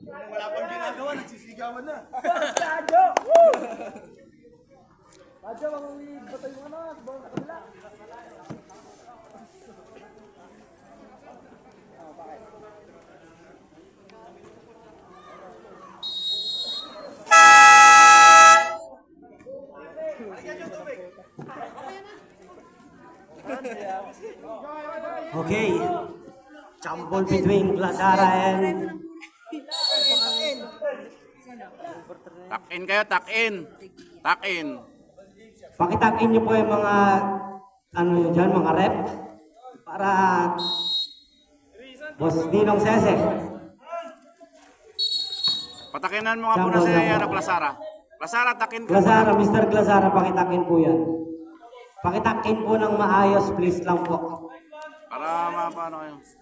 Wala pang ginagawa, nagsisigawan na. Radyo! Woo! Radyo, manguwi ba tayo ano? Bawang kabila. Okay. Jumble between Glazara and Tuck-in kayo, tuck-in. Tuck-in. pakitakin niyo po yung mga ano yun dyan, mga rep para Boss Ninong Sese. Patakinan mo nga muna si Glazara. Glazara, tuck-in ka Glazara, muna. Mr. Glazara, pakitakin po yan. Pakitakin po ng maayos, please lang po. Para mapaano kayo.